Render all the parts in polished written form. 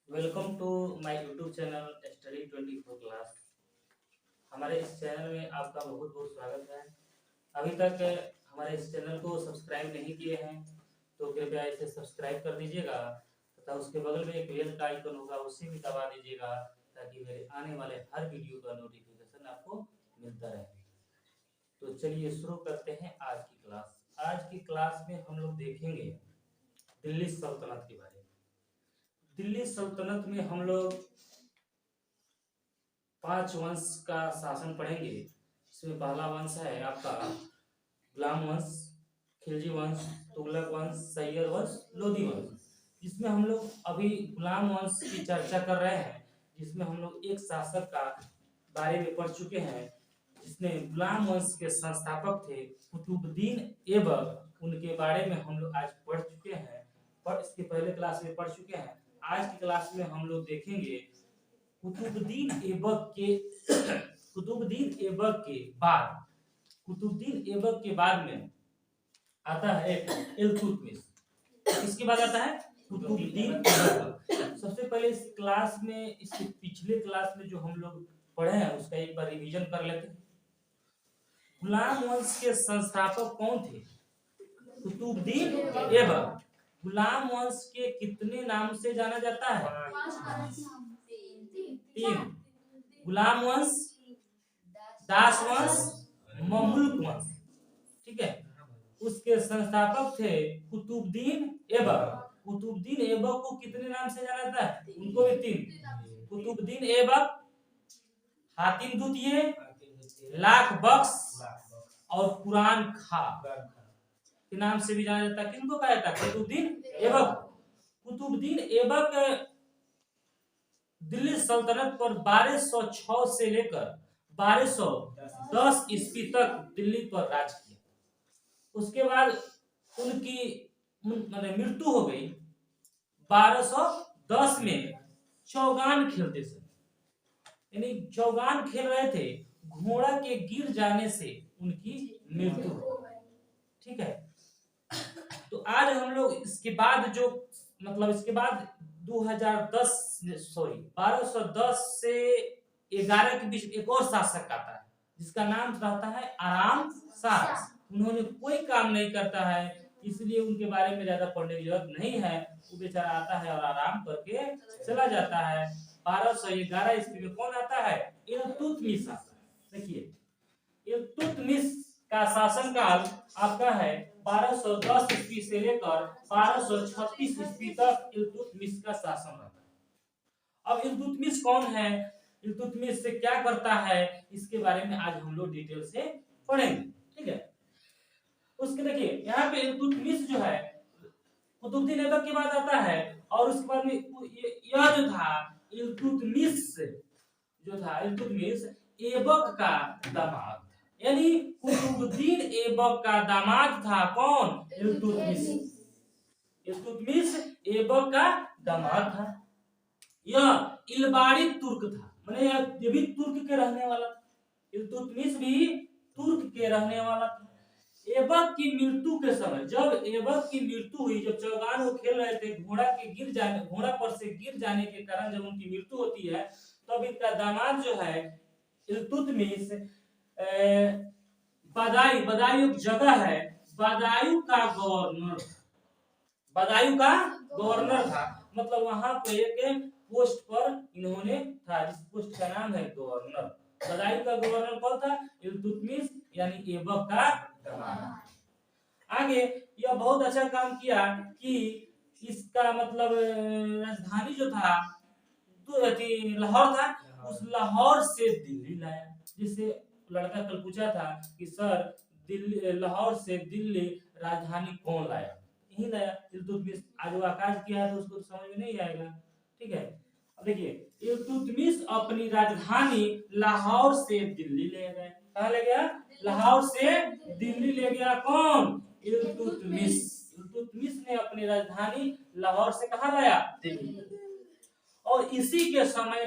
Welcome to my YouTube channel study 24 class. हमारे इस channel में आपका बहुत बहुत स्वागत है। अभी तक हमारे इस चैनल को सब्सक्राइब नहीं किए हैं तो कृपया इसे सब्सक्राइब कर दीजिएगा तथा उसके बगल में एक बेल का आइकन होगा, उसे भी दबा दीजिएगा ताकि मेरे आने वाले हर वीडियो का नोटिफिकेशन आपको मिलता रहे। तो चलिए शुरू करते हैं आज की क्लास। आज की क्लास में हम लोग देखेंगे दिल्ली सल्तनत के बारे में। दिल्ली सल्तनत में हम लोग 5 वंश का शासन पढ़ेंगे। इसमें पहला वंश है आपका गुलाम वंश, खिलजी वंश, तुगलक वंश, सैयद वंश, लोधी वंश। जिसमें हम लोग अभी गुलाम वंश की चर्चा कर रहे हैं, जिसमें हम लोग एक शासक का बारे में पढ़ चुके हैं जिसने गुलाम वंश के संस्थापक थे कुतुबुद्दीन ऐबक। उनके बारे में हम लोग आज पढ़ चुके हैं, पर इसके पहले क्लास में पढ़ चुके हैं। आज की क्लास में हम लोग देखेंगे कुतुबुद्दीन ऐबक के कुतुबुद्दीन ऐबक के बाद में आता है इल्तुतमिश। इसके बाद आता है कुतुबुद्दीन ऐबक। सबसे पहले इस क्लास में, इसके पिछले क्लास में जो हम लोग पढ़े हैं उसका एक बार रिवीजन कर लेते हैं। गुलाम वंश के संस्थापक कौन थे? कुतुबुद्दीन ऐबक। गुलाम वंश के कितने नाम से जाना जाता है? 3। गुलाम वंश, दास वंश, ममलूक वंश। ठीक है। उसके संस्थापक थे कुतुबुद्दीन ऐबक। कुतुबुद्दीन ऐबक को कितने नाम से जाना जाता है? उनको भी 3। कुतुबुद्दीन ऐबक, हातिम द्वितीय, लाख बख्श और कुरान खां के नाम से भी जाना जाता है। किनको कहा जाता है? कुतुबुद्दीन ऐबक। कुतुबुद्दीन ऐबक दिल्ली सल्तनत पर 1206 से लेकर 1210 ईस्वी तक दिल्ली पर राज किया। उसके बाद उनकी मृत्यु हो गई 1210 में चौगान खेलते समय। यानी चौगान खेल रहे थे, घोड़ा के गिर जाने से उनकी मृत्यु हो गई। ठीक है। तो आज हम लोग इसके बाद जो इसके बाद 1210 से 11 के बीच एक और शासक आता है जिसका नाम रहता है आराम शाह। उन्होंने कोई काम नहीं करता है, इसलिए उनके बारे में ज्यादा पढ़ने की जरूरत नहीं है। वो बेचारा आता है और आराम करके चला जाता है। 1211 ईस्वी में कौन आता है? इल्तुतमिश आता है। देखिए, इल्तुतमिश का शासनकाल आपका है 1210 ईस्वी से लेकर 1236 ईस्वी तक इल्तुतमिश का शासन रहता है। अब इल्तुतमिश कौन है, इल्तुतमिश से क्या करता है, इसके बारे में आज हम लोग डिटेल से पढ़ेंगे। ठीक है। उसके देखिए यहाँ पे इल्तुतमिश जो है कुतुबुद्दीन ऐबक के बाद आता है, और उसके बाद में यह जो था इल्तुतमिश ऐबक का दामाद, यानी कुतुबुद्दीन ऐबक का दामाद था कौन? इल्तुतमिश। इल्तुतमिश ऐबक का दामाद था। यह इलबारी तुर्क था, माने ये भी तुर्क के रहने वाला था। इल्तुतमिश भी तुर्क के रहने वाला था। ऐबक की मृत्यु के समय, जब ऐबक की मृत्यु हुई, जब चौगान वो खेल रहे थे, घोड़ा पर से गिर जाने के कारण जब उनकी मृत्यु होती है, तब इनका दामाद जो है इल्तुतमिश बदायूं एक जगह है, बदायूं का गवर्नर था। मतलब वहां पे एक पोस्ट पर इन्होंने था, जिस पोस्ट का नाम है गवर्नर। बदायूं का गवर्नर कौन था? इल्तुतमिश, यानी ऐबक का दामाद। आगे यह बहुत अच्छा काम किया कि इसका राजधानी जो था लाहौर था, उस लाहौर से दिल्ली लाया। जिसे लड़का कल पूछा था कि सर दिल्ली, लाहौर से दिल्ली राजधानी कौन लाया? यही लाया इल्तुतमिश। आज वो आकाश किया है तो उसको समझ में नहीं आएगा। ठीक है। अब देखिए, इल्तुतमिश अपनी राजधानी लाहौर से दिल्ली ले गए। कहाँ ले गया? लाहौर से दिल्ली ले गया। कौन? इल्तुतमिश। इल्तुतमिश ने अपनी राजधानी लाहौर से कहाँ लाया? दिल्ली। और इसी के समय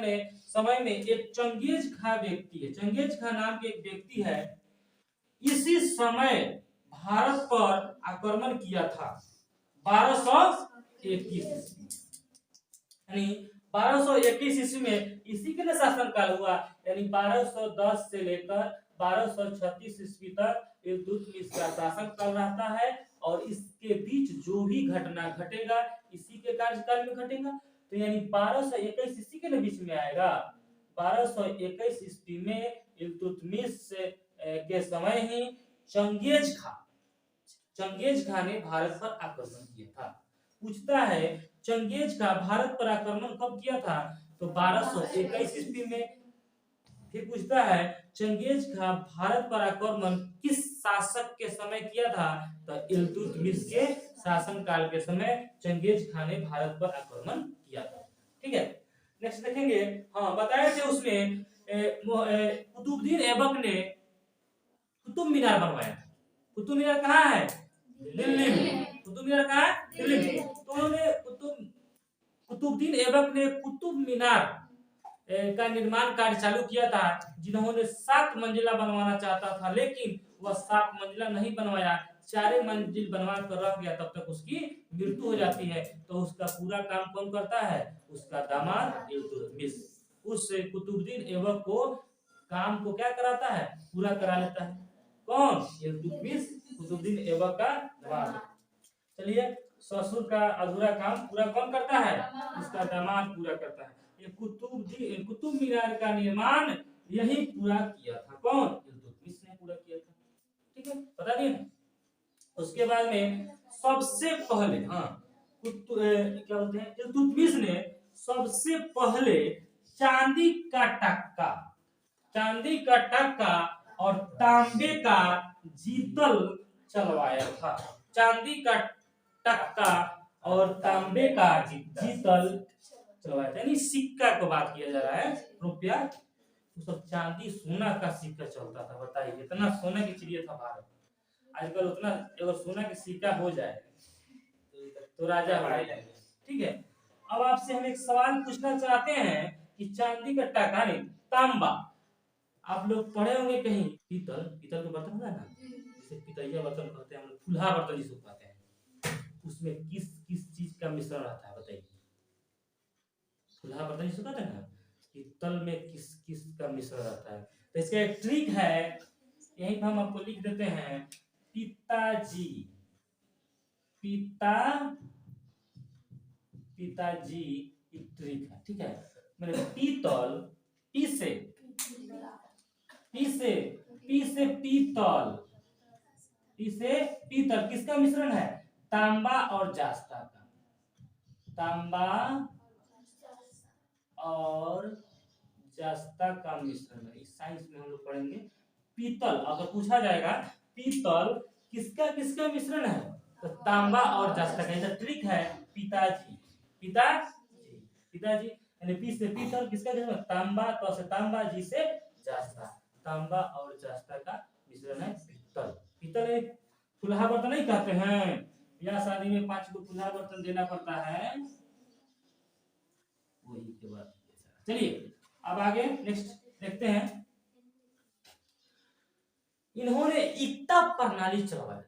में एक चंगेज खां व्यक्ति है, चंगेज खां नाम के एक व्यक्ति है, इसी समय भारत पर आक्रमण किया था 1221 ईस्वी। यानी 1221 ईस्वी में इसी के लिए शासन काल हुआ, यानी 1210 से लेकर 1236 ईस्वी तक इल्तुतमिश का शासन काल रहता है। और इसके बीच जो भी घटना घटेगा इसी के कार्यकाल में घटेगा। तो यानी 1221 इसी के बीच में आएगा। 1221 ईस्वी में इल्तुतमिश के समय ही चंगेज खान ने भारत पर आक्रमण किया था। पूछता है चंगेज खान भारत पर आक्रमण कब किया था, तो 1221 ईस्वी में। फिर पूछता है चंगेज खान भारत पर आक्रमण किस शासक के समय किया था, तो इल्तुतमिश के शासन काल के समय चंगेज खान ने भारत पर आक्रमण किया था। ठीक है, नेक्स्ट देखेंगे। हाँ, बताए थे उसमें कुतुबुद्दीन ऐबक ने कुतुब मीनार बनवाया। कुतुब मीनार कहाँ है? दिल्ली में। कुतुब मीनार कहाँ है? दिल्ली में। तो उन्होंने कुतुबुद्दीन ऐबक ने कुतुब मीनार का निर्माण कार्य चालू किया था, जिन्होंने 7 मंजिला बनवाना चाहता था, लेकिन वह 7 मंजिला नहीं बनवाया, 4 मंजिल बनवा कर रह गया। तब तक उसकी मृत्यु हो जाती है। तो उसका पूरा काम कौन करता है? उसका दामाद इल्तुतमिश उस कुतुबुद्दीन ऐबक को काम को क्या कराता है? पूरा करा लेता है। कौन? इल्तुतमिश कुतुबुद्दीन ऐबक का दामाद। चलिए, ससुर का अधूरा काम पूरा कौन करता है? उसका दामाद पूरा करता है। ये कुतुब मीनार का निर्माण यही पूरा किया था। कौन? इल्तुतमिश ने पूरा किया था। ठीक है, बता दिए। उसके बाद में सबसे पहले क्या बोलते हैं, इल्तुतमिश ने सबसे पहले चांदी का टक्का और तांबे का जीतल चलवाया था। चांदी का टक्का और तांबे का जीतल चलवाया था, यानी सिक्का को बात किया जा रहा है, रुपया। तो सब चांदी सोना का सिक्का चलता था। बताइए, इतना सोना की चिड़िया था भारत। आजकल उतना अगर सोना के सिक्का हो जाए तो राजा हो जाएगा। ठीक है, अब आपसे हम एक सवाल पूछना चाहते हैं कि चांदी का टक्का नहीं, तांबा। आप लोग पढ़े होंगे कहीं, पीतल का बर्तन होता है ना, जिसे पितैया बर्तन कहते हैं हम लोग, फुल्हा बर्तन जिसको कहते हैं, उसमें किस किस चीज का मिश्रण रहता है? बताइए। फुल्हा बर्तन जिसको कहते हैं ना, पीतल में किस किस का मिश्रण रहता है? तो इसका एक ट्रिक है, यहीं पर हम आपको लिख देते हैं। पिताजी एक ट्रिक है। ठीक है, मैंने पीतल पीसे पीतल किसका मिश्रण है? तांबा और जास्ता का। तांबा और जास्ता का मिश्रण है। इस साइंस में हम लोग पढ़ेंगे। पीतल अगर पूछा जाएगा पीतल किसका किसका मिश्रण है, तो तांबा और जास्ता का। ये ट्रिक है। पिताजी यानी पी से पीतल, किसका मिश्रण? तांबा, तो से तांबा, जी से जास्ता। तांबा और जास्ता का मिश्रण है पीतल। एक फुल्हा बर्तन नहीं कहते हैं, या शादी में 5 को फुल्हा बर्तन देना पड़ता है, वही के बाद। चलिए अब आगे नेक्स्ट देखते हैं। इन्होंने इक्ता प्रणाली चलवाया था।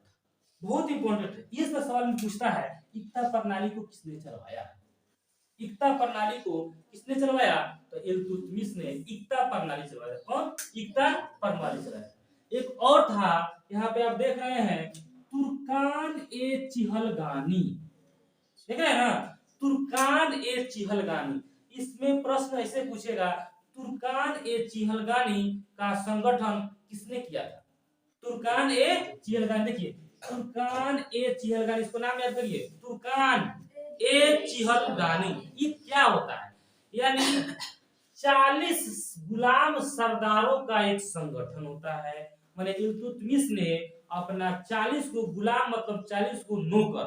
बहुत इंपॉर्टेंट है, ये सवाल में पूछता है इक्ता प्रणाली को किसने चलवाया? इक्ता प्रणाली को किसने चलवाया? तो इल्तुतमिश ने इक्ता प्रणाली चलवाया। कौन? इक्ता प्रणाली चलाया। एक और था, यहाँ पे आप देख रहे हैं, तुर्कान ए चिहलगानी। देख रहे हैं ना, तुर्कान ए चिहलगानी। इसमें प्रश्न ऐसे पूछेगा, तुर्कान ए चिहलगानी का संगठन किसने किया था? तुर्कान ए चिहलगानी। देखिए, तुर्कान ए चिहलगानी, इसको नाम याद करिए, तुर्कान ए चिहलगानी। ये क्या होता है? यानी 40 गुलाम सरदारों का एक संगठन होता है। माने इल्तुतमिश ने अपना 40 को गुलाम मतलब 40 को नौकर,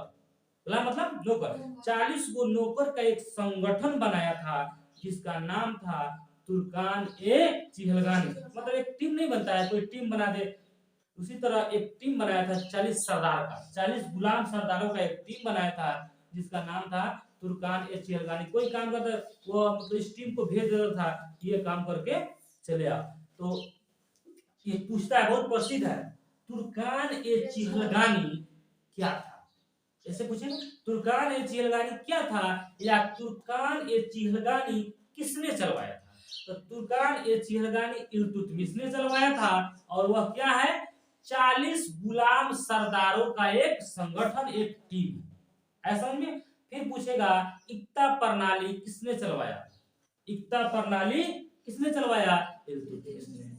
गुलाम मतलब नौकर, 40 को नौकर का एक संगठन बनाया था, जिसका नाम था तुर्कान ए चिहलगानी। मतलब एक टीम नहीं बनता है, कोई टीम बना दे, उसी तरह एक टीम बनाया था 40 सरदार का, 40 गुलाम सरदारों का एक टीम बनाया था, जिसका नाम था तुर्कान ए चिहलगानी। कोई काम करता वो मतलब इस टीम को भेज देता था, ये काम करके चले आ। तो ये पूछता है, बहुत प्रसिद्ध है, तुर्कान ए चिहलगानी क्या था? ऐसे पूछेगा तुर्कान ए चिहलगानी क्या था, या तुर्कान ए चिहलगानी किसने चलवाया था। तो तुर्कान ए चिहलगानी इल्तुतमिश ने चलवाया था, और वह क्या है 40 गुलाम सरदारों का एक संगठन, एक टीम। ऐसा समझ। फिर पूछेगा इक्ता प्रणाली किसने चलवाया, इक्ता प्रणाली किसने चलवाया, इल्तुतमिश ने।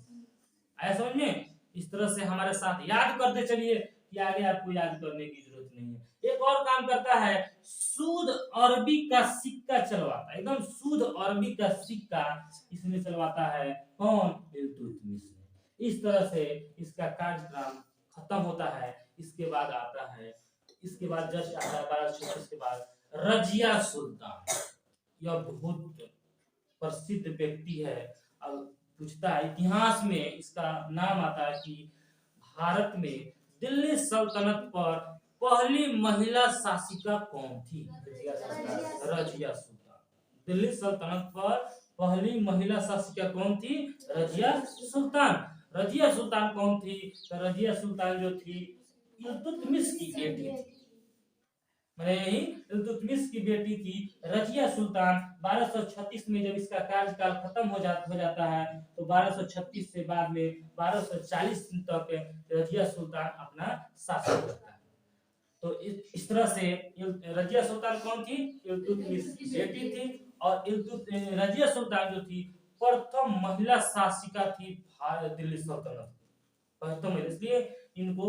ऐसा समझ में। इस तरह से हमारे साथ याद करते चलिए कि आगे आपको याद करने की जरूरत नहीं है। एक और काम करता है, शुद्ध अरबी का सिक्का चलवाता है, एकदम शुद्ध अरबी का सिक्का इसने चलवाता है, कौन, इल्तुतमिश ने। इस तरह से इसका कार्यक्रम खत्म होता है। इसके बाद आता है, इसके बाद जस्ट आता है 1236 के बाद रजिया सुल्तान। यह बहुत प्रसिद्ध व्यक्ति है। अब पूछता है इतिहास में इसका नाम आता है कि भारत में दिल्ली सल्तनत पर पहली महिला शासिका कौन थी, रजिया सुल्तान। दिल्ली सल्तनत पर पहली महिला शासिका कौन थी, रजिया सुल्तान। रजिया सुल्तान कौन थी, तो रजिया सुल्तान जो थी इल्तुतमिश की बेटी थी, यही इल्तुतमिश की बेटी थी रजिया सुल्तान। 1236 में जब इसका कार्यकाल खत्म हो जाता है, तो 1236 से बाद में 1240 तक रजिया सुल्तान अपना शासन करता है। तो इस तरह से रजिया सुल्तान कौन थी, इल्तुतमिश की बेटी थी, और रजिया सुल्तान जो थी प्रथम महिला शासिका थी दिल्ली सल्तनत, प्रथम महिला। इसलिए इनको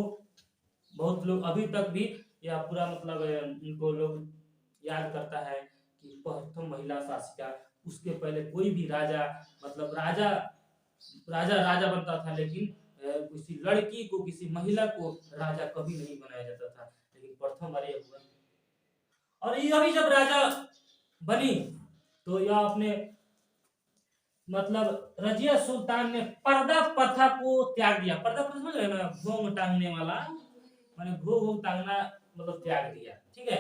बहुत लोग अभी तक भी या पूरा मतलब इनको लोग याद करता है कि प्रथम महिला शासिका। उसके पहले कोई भी राजा मतलब राजा राजा बनता था, लेकिन किसी लड़की को, किसी महिला को राजा कभी नहीं बनाया जाता था, लेकिन प्रथम बार ये हुआ। और ये अभी जब राजा बनी तो यह अपने मतलब रजिया सुल्तान ने पर्दा प्रथा को त्याग दिया। पर्दा प्रथा समझ रहे ना, घोंग टांगने वाला, माने घोंग टांगना मतलब त्याग दिया, ठीक है।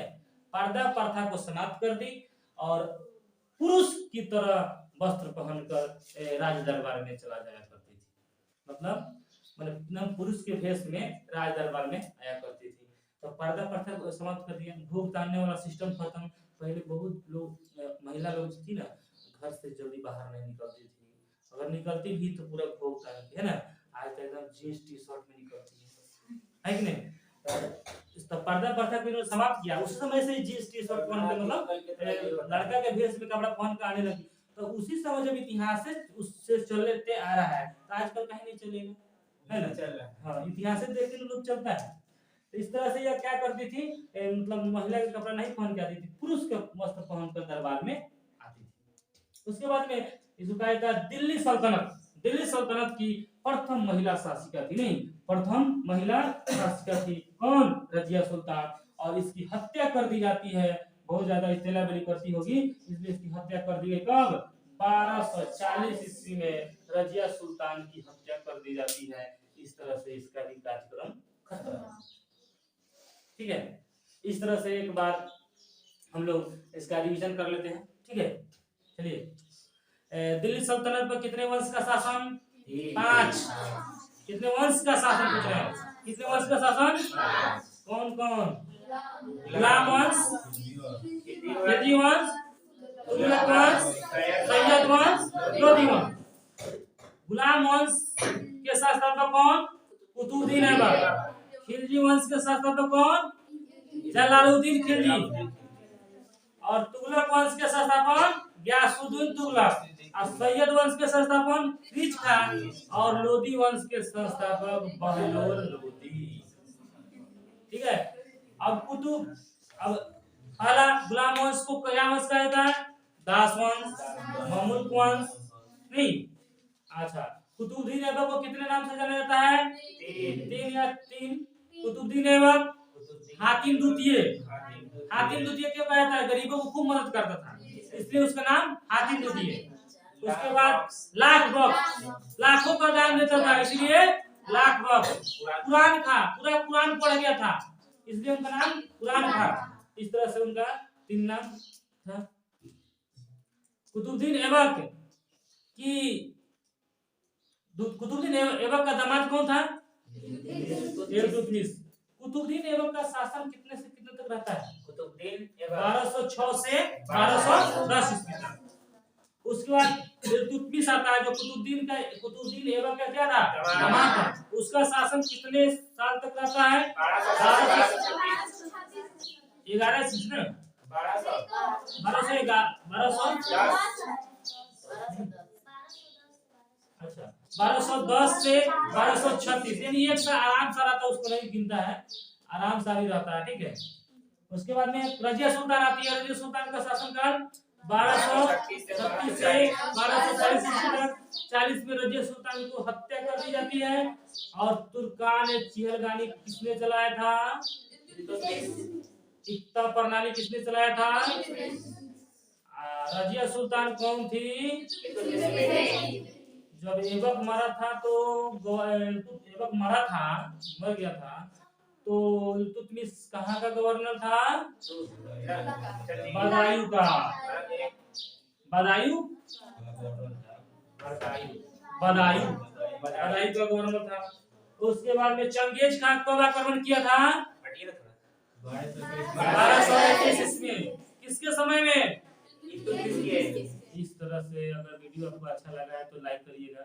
पर्दा प्रथा को समाप्त कर दी, और पुरुष की तरह वस्त्र पहनकर राज दरबार में चला जाया करती थी। मतलब पुरुष के भेष में राज दरबार में आया करती थी। तो पर्दा प्रथा को समाप्त कर दिया, घोंग टांगने वाला सिस्टम खत्म। पहले बहुत लोग महिला लोग थी ना, घर से जल्दी बाहर नहीं निकलती थी, अगर निकलती भी तो पूरा घोंग टांगती है ना। आज तो एकदम जीन्स टी शर्ट में निकलती है कि नहीं। तो पर्दा प्रथा को समाप्त किया। उस समय से जीन्स टी शर्ट पहन के मतलब लड़का के भेष में कपड़ा पहन के आने लगी। तो उसी समय जब इतिहास से उससे चलते आ रहा है, तो आजकल कहीं नहीं चलेगा, है ना, चल रहा है। हाँ, इतिहास से देख के लोग चलता है। तो इस तरह से यह क्या करती थी, मतलब महिला का कपड़ा नहीं पहन के आती थी, पुरुष का वस्त्र पहनकर दरबार में आती थी। उसके बाद में इसका दिल्ली सल्तनत, दिल्ली सल्तनत की प्रथम महिला शासिका थी, नहीं प्रथम महिला शासिका थी कौन, रजिया सुल्तान। और इसकी हत्या कर दी जाती है, बहुत ज्यादा इस्तेलाबली करती होगी, इसलिए इसकी हत्या कर दी गई कब, 1240 ईस्वी में रजिया सुल्तान की हत्या कर दी जाती है। इस तरह से इसका भी कार्यक्रम खत्म, ठीक है। इस तरह से एक बार हम लोग इसका रिवीजन कर लेते हैं, ठीक है। चलिए, दिल्ली सल्तनत पर कितने वंश का शासन, 5। कितने वंश का शासन पूछ रहे हैं, कितने वंश का शासन, कौन कौन, गुलाम वंश, खिलजी वंश, तुगलक वंश, सैयद वंश, लोधी वंश। गुलाम वंश के शासक कौन, कुतुबुद्दीन ऐबक। खिलजी वंश के शासक कौन, जलालुद्दीन खिलजी। और तुगलक वंश के संस्थापक गयासुद्दीन तुगलक। और सैयद वंश के संस्थापक रिच खान। और लोधी वंश के संस्थापक बहलोल लोधी, ठीक है। अब पहला गुलाम वंश को क्या वंश कहा जाता है, दास वंश, ममलूक वंश, नहीं। अच्छा, कुतुबुद्दीन ऐबक को कितने नाम से जाना जाता है, 3। कुतुबुद्दीन ऐबक हातिम द्वितीय। हातिम द्वितीय क्यों कहा जाता है, गरीबों को खूब मदद करता था, इसलिए उसका नाम हातिम द्वितीय। उसके बाद लाख बख्श, लाखों का दान देता था, इसलिए लाख बख्श। कुरान खा, पूरा कुरान पढ़ गया था, इसलिए उनका नाम कुरान खा। इस तरह से उनका 3 नाम था। कुतुबुद्दीन ऐबक का दामाद कौन था, इल्तुतमिश। कुतुबुद्दीन ऐबक का शासन कितने से कितने तक तक रहता है? कुतुबुद्दीन 1206 से 1210 ईस्वी तक। उसके बाद इल्तुतमिश आता है जो कुतुबुद्दीन ऐबक का क्या था? जमात था। उसका शासन कितने साल तक रहता है? 11 से 1210 से 1236, यानी एक साल आराम से रहता है, उसको नहीं गिनता है, आराम से भी रहता है, ठीक है। उसके बाद में रजिया सुल्तान आती है। रजिया सुल्तान का शासनकाल 1236 से 1240 ईस्वी तक। 40 में रजिया सुल्तान को हत्या कर दी जाती है। और तुर्कान चिहलगानी किसने चलाया था? इक्ता प्रणाली किसने चलाया था? रजिया सुल्तान कौन थी? जब ऐबक मरा था तो ऐबक मर गया था तो इल्तुतमिश कहाँ का गवर्नर था? बदायूं का। बदायूं का गवर्नर था। उसके बाद में चंगेज खान कब आक्रमण किया था? 1221 ईस्वी में। किसके समय में? इस तरह से अगर वीडियो आपको अच्छा लगा है तो लाइक करिएगा,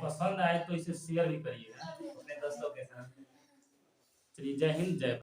पसंद आए तो इसे शेयर भी करिएगा अपने दोस्तों के साथ। चलिए, जय हिंद, जय भारत।